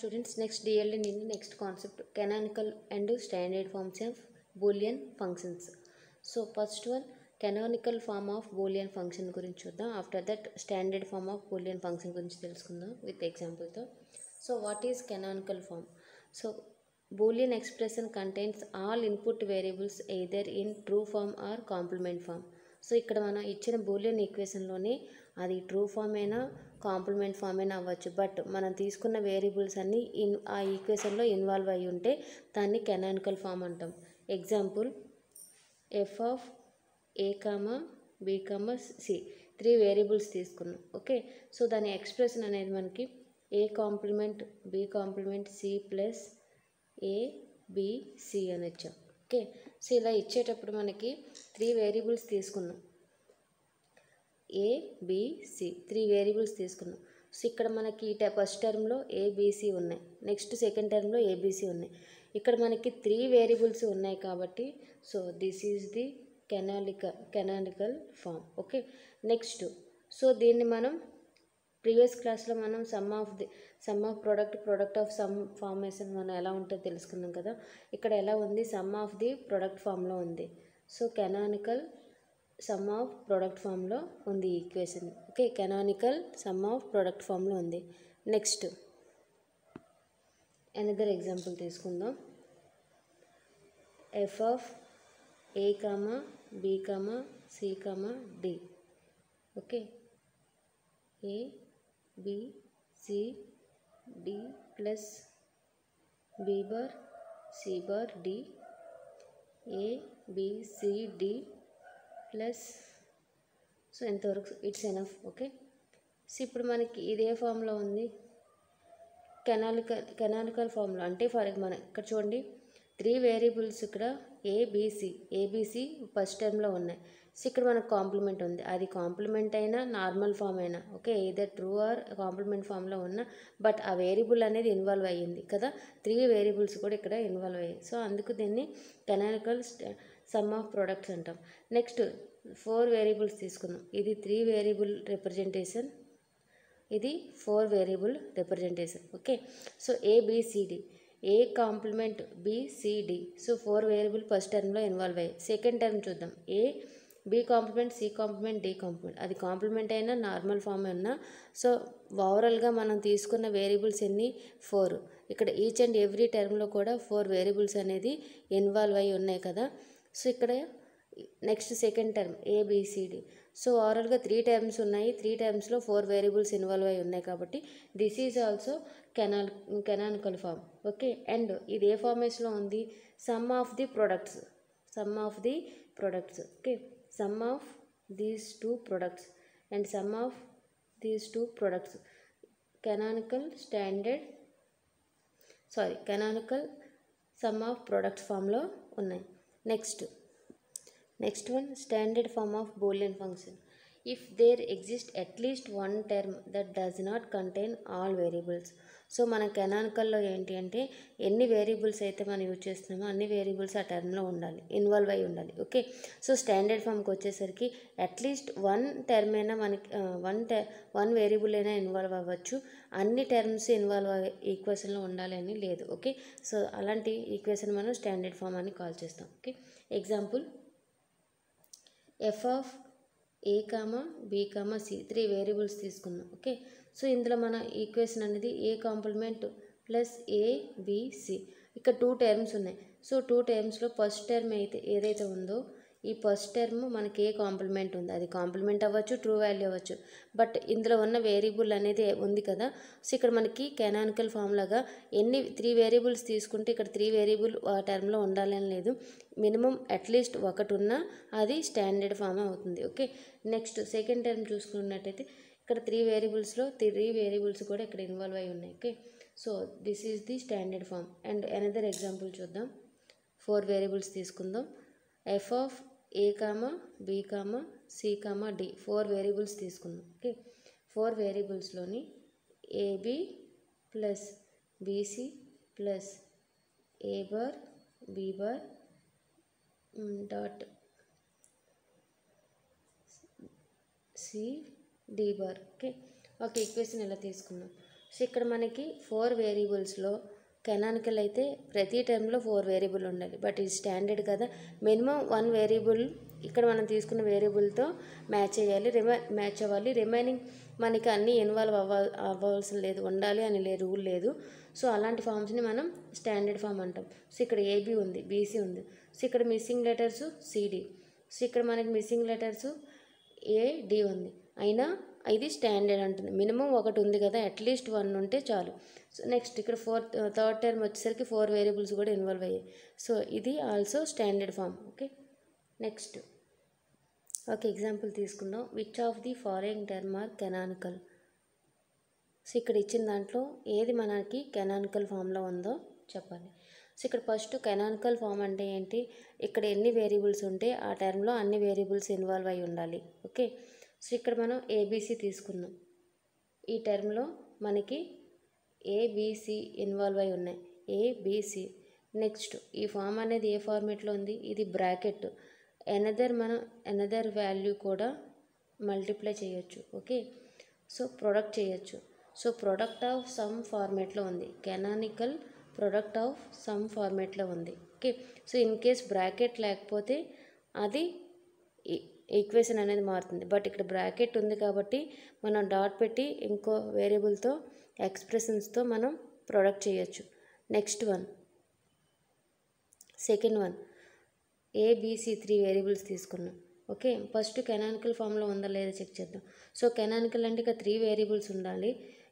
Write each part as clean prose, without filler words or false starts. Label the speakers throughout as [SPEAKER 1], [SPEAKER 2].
[SPEAKER 1] students, next DL in next concept canonical and standard forms of Boolean functions. So first one canonical form of Boolean function గురించి చూద్దాం. After that standard form of Boolean function గురించి తెలుసుకుందాం with example తో. So what is canonical form? So Boolean expression contains all input variables either in true form or complement form. So ఇక్కడ మనం ఇచ్చిన Boolean ఈక్వేషన్లోనే అది true form అయినా complement form అయినా అవ్వచ్చు, బట్ మనం తీసుకున్న వేరియబుల్స్ అన్నీ ఆ ఈక్వేషన్లో ఇన్వాల్వ్ అయ్యి ఉంటే దాన్ని కెనానికల్ ఫామ్ అంటాం. Example F of A comma B comma C 3 variables తీసుకున్నాం. ఓకే, సో దాని ఎక్స్ప్రెషన్ అనేది మనకి A complement B complement C plus A B C అని ఇచ్చాం. ఓకే, సో ఇలా ఇచ్చేటప్పుడు మనకి 3 వేరియబుల్స్ తీసుకున్నాం, ఏ బి సి 3 వేరియబుల్స్ తీసుకున్నాం. సో ఇక్కడ మనకి ఫస్ట్ టర్మ్లో ఏబిసి ఉన్నాయి, నెక్స్ట్ సెకండ్ టర్మ్లో ఏబిసి ఉన్నాయి. ఇక్కడ మనకి 3 వేరియబుల్స్ ఉన్నాయి కాబట్టి so this is the canonical form. Okay, next so దీన్ని మనం ప్రీవియస్ క్లాస్లో మనం sum of product of sum formation మనం ఎలా ఉంటుందో తెలుసుకున్నాం కదా. ఇక్కడ ఎలా ఉంది, సమ్ ఆఫ్ ది ప్రొడక్ట్ ఫామ్లో ఉంది. So canonical sum of product ఫామ్లో ఉంది ఈ equation. Okay, canonical sum of product ఫామ్లో ఉంది. నెక్స్ట్ అనదర్ ఎగ్జాంపుల్ తీసుకుందాం. F of A comma B comma C comma D. Okay, A B C D plus B bar C bar D A B C D plus so ఎంతవరకు it's enough. Okay, so ఇప్పుడు మనకి ఇదే ఫామ్లో ఉంది, canonical ఫామ్లో. అంటే మన ఇక్కడ చూడండి 3 వేరియబుల్స్ ఇక్కడ ఏబిసి ఫస్ట్ టర్మ్లో ఉన్నాయి. సో ఇక్కడ మనకు కాంప్లిమెంట్ ఉంది, అది కాంప్లిమెంట్ అయినా నార్మల్ ఫామ్ అయినా okay, either true or complement ఫామ్లో ఉన్నా బట్ ఆ వేరియబుల్ అనేది ఇన్వాల్వ్ అయ్యింది కదా, 3 వేరియబుల్స్ కూడా ఇక్కడ ఇన్వాల్వ్ అయ్యాయి. సో అందుకు దీన్ని కెనానికల్ సమ్ ఆఫ్ ప్రొడక్ట్స్ అంటాం. నెక్స్ట్ 4 వేరియబుల్స్ తీసుకున్నాం, ఇది 3 వేరియబుల్ రిప్రజెంటేషన్, ఇది 4 variable representation. Okay, so A B C D A complement B C D, so 4 variable first టర్మ్లో ఇన్వాల్వ్ అయ్యాయి. సెకండ్ టర్మ్ చూద్దాం, A B complement C complement D complement, అది కాంప్లిమెంట్ అయినా నార్మల్ ఫామ్ ఉన్నా. సో ఓవరాల్గా మనం తీసుకున్న వేరియబుల్స్ ఎన్ని 4. ఇక్కడ ఈచ్ అండ్ ఎవ్రీ టర్మ్లో కూడా 4 వేరియబుల్స్ అనేది ఇన్వాల్వ్ అయ్యి ఉన్నాయి కదా. సో ఇక్కడ next second term ABCD, so ఓవరాల్గా 3 టర్మ్స్ ఉన్నాయి, 3 టర్మ్స్లో 4 వేరియబుల్స్ ఇన్వాల్వ్ అయి ఉన్నాయి కాబట్టి this is also canonical form. Okay, and ఇది ఏ ఫార్మేషన్లో ఉంది, sum of the products. Okay, sum of these 2 products and sum of these 2 products canonical sum of products ఫామ్లో ఉన్నాయి. Next one standard form of Boolean function. If there exist at least 1 term that does not contain all variables. So మన కెనానికల్లో ఏంటి అంటే ఎన్ని variables అయితే మనం use చేస్తున్నామో అన్ని వేరియబుల్స్ ఆ టర్మ్లో ఉండాలి, ఇన్వాల్వ్ అయి ఉండాలి. ఓకే, సో స్టాండర్డ్ ఫామ్కి వచ్చేసరికి అట్లీస్ట్ 1 టర్మ్ అయినా మనకి 1 వేరియబుల్ అయినా ఇన్వాల్వ్ అవ్వచ్చు, అన్ని టర్మ్స్ ఇన్వాల్వ్ అయ్యే ఈక్వేషన్లో ఉండాలి అని లేదు. ఓకే, సో అలాంటి ఈక్వేషన్ మనం స్టాండర్డ్ ఫామ్ అని కాల్ చేస్తాం. Okay, example F of A comma B comma C 3 variables తీసుకున్నాం. ఓకే, సో ఇందులో మన ఈక్వేషన్ అనేది A complement plus A B C. ఇక్కడ 2 టర్మ్స్ ఉన్నాయి. సో 2 టర్మ్స్లో ఫస్ట్ టర్మ్ ఏదైతే ఉందో ఈ ఫస్ట్ టర్మ్ మనకి ఏ కాంప్లిమెంట్ ఉంది, అది కాంప్లిమెంట్ అవ్వచ్చు, ట్రూ వాల్యూ అవ్వచ్చు, బట్ ఇందులో ఉన్న వేరియబుల్ అనేది ఉంది కదా. సో ఇక్కడ మనకి కెనానికల్ ఫామ్ లాగా 3 వేరియబుల్స్ తీసుకుంటే ఇక్కడ 3 వేరియబుల్ ఆ టర్మ్లో ఉండాలని లేదు, మినిమం అట్లీస్ట్ ఒకటి ఉన్నా అది స్టాండర్డ్ ఫామ్ అవుతుంది. ఓకే, నెక్స్ట్ సెకండ్ టర్మ్ చూసుకున్నట్టయితే ఇక్కడ 3 వేరియబుల్స్లో 3 వేరియబుల్స్ కూడా ఇక్కడ ఇన్వాల్వ్ అయి ఉన్నాయి. Okay, so this is the standard form. And another example చూద్దాం. 4 వేరియబుల్స్ తీసుకుందాం. F of A comma B comma C comma D 4 variables తీసుకుందాం. ఓకే, 4 వేరియబుల్స్లోని A B plus B C plus A bar B bar dot C D bar. Okay, equation ఇలా తీసుకున్నాం. So ఇక్కడ మనకి 4 వేరియబుల్స్లో canonical అయితే ప్రతి టర్మ్లో 4 వేరియబుల్ ఉండాలి. బట్ ఇది స్టాండర్డ్ కదా, మినిమం 1 వేరియబుల్ ఇక్కడ మనం తీసుకున్న వేరియబుల్తో మ్యాచ్ అవ్వాలి. రిమైనింగ్ మనకి అన్నీ ఇన్వాల్వ్ అవ్వాల్సిన లేదు, ఉండాలి అని లేదు, రూల్ లేదు. సో అలాంటి ఫామ్స్ని మనం స్టాండర్డ్ ఫామ్ అంటాం. సో ఇక్కడ ఏబీ ఉంది, బీసీ ఉంది. సో ఇక్కడ మిస్సింగ్ లెటర్స్ సిడి. సో ఇక్కడ మనకి మిస్సింగ్ లెటర్స్ ఏడి ఉంది, అయినా ఇది స్టాండర్డ్ అంటుంది. మినిమం ఒకటి ఉంది కదా, అట్లీస్ట్ 1 ఉంటే చాలు. సో నెక్స్ట్ ఇక్కడ థర్డ్ టర్మ్ వచ్చేసరికి 4 వేరియబుల్స్ కూడా ఇన్వాల్వ్ అయ్యాయి. సో ఇది also standard form. Okay, next ఒక ఎగ్జాంపుల్ తీసుకుందాం. Which of the following term are canonical. So ఇక్కడ ఇచ్చిన దాంట్లో ఏది మనకి కెనానికల్ ఫామ్లో ఉందో చెప్పాలి. సో ఇక్కడ ఫస్ట్ కెనానికల్ ఫామ్ అంటే ఏంటి, ఇక్కడ ఎన్ని వేరియబుల్స్ ఉంటే ఆ టర్మ్లో అన్ని వేరియబుల్స్ ఇన్వాల్వ్ అయి ఉండాలి. ఓకే, సో ఇక్కడ మనం ఏబీసీ తీసుకున్నాం. ఈ టర్మ్లో మనకి ఏబీసీ ఇన్వాల్వ్ అయి ఉన్నాయి, ఏబీసీ. నెక్స్ట్ ఈ ఫామ్ అనేది ఏ ఫార్మేట్లో ఉంది, ఇది బ్రాకెట్. ఎనదర్ వాల్యూ కూడా మల్టిప్లై చేయొచ్చు. ఓకే, సో ప్రొడక్ట్ చేయొచ్చు. సో ప్రొడక్ట్ ఆఫ్ సమ్ ఫార్మేట్లో ఉంది, కెనానికల్ ప్రొడక్ట్ ఆఫ్ సమ్ ఫార్మేట్లో ఉంది. Okay, so in case bracket లేకపోతే అది ఈక్వేషన్ అనేది మారుతుంది. బట్ ఇక్కడ బ్రాకెట్ ఉంది కాబట్టి మనం డాట్ పెట్టి ఇంకో వేరియబుల్తో ఎక్స్ప్రెషన్స్తో మనం ప్రొడక్ట్ చేయొచ్చు. Next one, second one, ABC 3 variables తీసుకున్నాం. ఓకే, ఫస్ట్ కెనానికల్ ఫామ్లో ఉందా లేదా చెక్ చేద్దాం. సో కెనానికల్ అంటే ఇక్కడ 3 వేరియబుల్స్ ఉండాలి.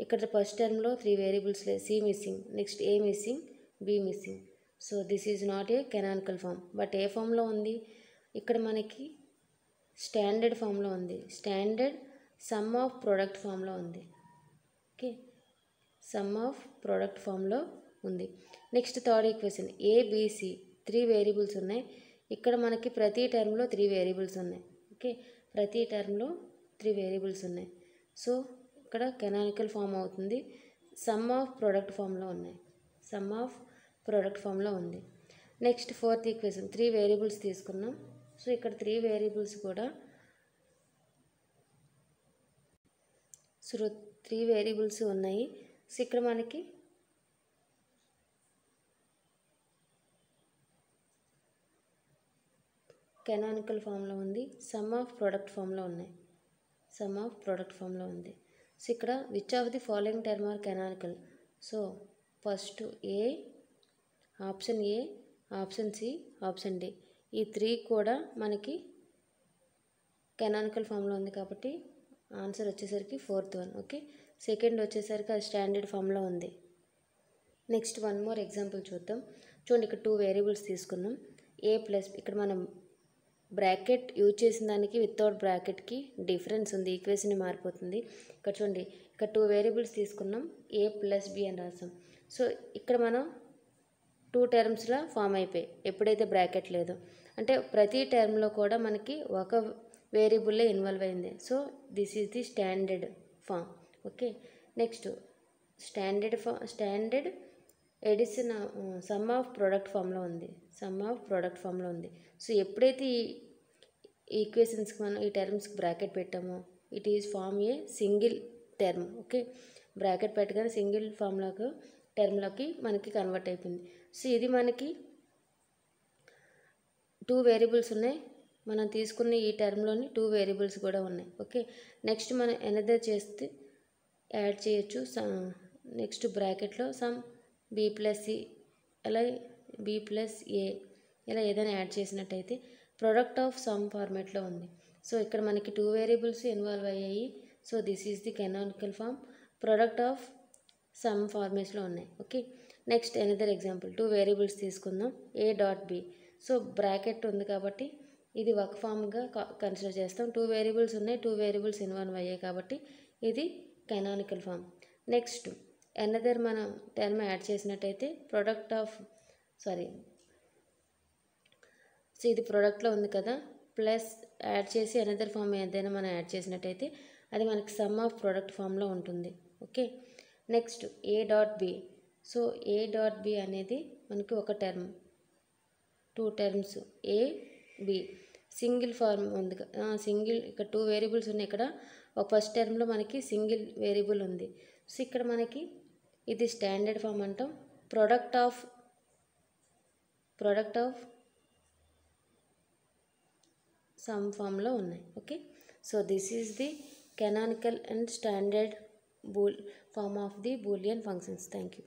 [SPEAKER 1] ఇక్కడ ఫస్ట్ టర్మ్లో 3 వేరియబుల్స్ లేదు, C missing, next A missing, B missing. So this is not a canonical form. But A ఫామ్లో ఉంది, ఇక్కడ మనకి స్టాండర్డ్ ఫామ్లో ఉంది. స్టాండర్డ్ సమ్ ఆఫ్ ప్రొడక్ట్ ఫామ్లో ఉంది. ఓకే, సమ్ ఆఫ్ ప్రొడక్ట్ ఫామ్లో ఉంది. Next third equation, ABC 3 variables ఉన్నాయి. ఇక్కడ మనకి ప్రతి టర్మ్లో 3 వేరియబుల్స్ ఉన్నాయి. ఓకే, ప్రతి టర్మ్లో 3 వేరియబుల్స్ ఉన్నాయి. సో ఇక్కడ కెనానికల్ ఫామ్ అవుతుంది. సమ్ ఆఫ్ ప్రొడక్ట్ ఫామ్లో ఉన్నాయి, సమ్ ఆఫ్ ప్రొడక్ట్ ఫామ్లో ఉంది. నెక్స్ట్ ఫోర్త్ ఈక్వేషన్, 3 వేరియబుల్స్ తీసుకున్నాం. సో ఇక్కడ 3 వేరియబుల్స్ కూడా, సో 3 వేరియబుల్స్ ఉన్నాయి. సో ఇక్కడ మనకి కెనానికల్ ఫామ్లో ఉంది, సమ్ ఆఫ్ ప్రొడక్ట్ ఫామ్లో ఉన్నాయి, సమ్ ఆఫ్ ప్రొడక్ట్ ఫామ్లో ఉంది. సో ఇక్కడ which of the following term are canonical. So first A, option A, option C, option D, ఈ 3 కూడా మనకి కెనానికల్ ఫామ్లో ఉంది కాబట్టి ఆన్సర్ వచ్చేసరికి ఫోర్త్ వన్. ఓకే, సెకండ్ వచ్చేసరికి అది స్టాండర్డ్ ఫామ్లో ఉంది. నెక్స్ట్ వన్ మోర్ ఎగ్జాంపుల్ చూద్దాం. చూడండి, ఇక్కడ 2 వేరియబుల్స్ తీసుకున్నాం. ఏ ప్లస్, ఇక్కడ మనం బ్రాకెట్ యూజ్ చేసిన దానికి వితౌట్ బ్రాకెట్కి డిఫరెన్స్ ఉంది, ఈక్వేషన్ మారిపోతుంది. ఇక్కడ చూడండి, ఇక్కడ 2 వేరియబుల్స్ తీసుకున్నాం, ఏ ప్లస్ బి అని రాసాం. సో ఇక్కడ మనం 2 టర్మ్స్లో ఫామ్ అయిపోయి ఎప్పుడైతే బ్రాకెట్ లేదో, అంటే ప్రతి టర్మ్లో కూడా మనకి ఒక వేరియబుల్లో ఇన్వాల్వ్ అయింది. So this is the standard form. Okay, next standard edition sum of product ఫామ్లో ఉంది, సమ్ ఆఫ్ ప్రొడక్ట్ ఫామ్లో ఉంది. సో ఎప్పుడైతే ఈ ఈక్వేషన్స్కి మనం ఈ టర్మ్స్కి బ్రాకెట్ పెట్టామో it is form a single term. Okay, bracket పెట్టగానే సింగిల్ ఫామ్లోకి టర్మ్లోకి మనకి కన్వర్ట్ అయిపోయింది. సో ఇది మనకి 2 వేరియబుల్స్ ఉన్నాయి, మనం తీసుకున్న ఈ టర్మ్లోని 2 వేరియబుల్స్ కూడా ఉన్నాయి. ఓకే, నెక్స్ట్ మనం ఎనదర్ చేస్తే యాడ్ చేయొచ్చు. నెక్స్ట్ బ్రాకెట్లో సమ్ బి ప్లస్ సి, అలా బి ప్లస్ ఏ, ఇలా ఏదైనా యాడ్ చేసినట్టయితే ప్రొడక్ట్ ఆఫ్ సమ్ ఫార్మేట్లో ఉంది. సో ఇక్కడ మనకి 2 వేరియబుల్స్ ఇన్వాల్వ్ అయ్యాయి. So this is the canonical form, product of sum ఫార్మేట్స్లో ఉన్నాయి. Okay, next another example, 2 variables తీసుకుందాం, A dot B. So bracket ఉంది కాబట్టి ఇది ఒక ఫామ్గా కన్సిడర్ చేస్తాం. 2 వేరియబుల్స్ ఉన్నాయి, 2 వేరియబుల్స్ ఇన్వాల్వ్ అయ్యాయి కాబట్టి ఇది కెనానికల్ ఫామ్. నెక్స్ట్ ఎనదర్ మనం టర్మ్ యాడ్ చేసినట్టయితే సో ఇది ప్రొడక్ట్లో ఉంది కదా, ప్లస్ యాడ్ చేసి ఎనదర్ ఫామ్ ఏదైనా మనం యాడ్ చేసినట్టయితే అది మనకి సమ్ ఆఫ్ ప్రొడక్ట్ ఫామ్లో ఉంటుంది. Okay, next A dot B. So A dot B అనేది మనకి ఒక term, 2 terms A B, single form ఉంది, సింగిల్. ఇక్కడ 2 వేరియబుల్స్ ఉన్నాయి, ఇక్కడ ఒక ఫస్ట్ టర్మ్లో మనకి సింగిల్ వేరియబుల్ ఉంది. సో ఇక్కడ మనకి ఇది స్టాండర్డ్ ఫామ్ అంటాం. ప్రోడక్ట్ ఆఫ్ సమ్ ఫామ్లో ఉన్నాయి. Okay, so this is the canonical and standard form of the Boolean functions. Thank you.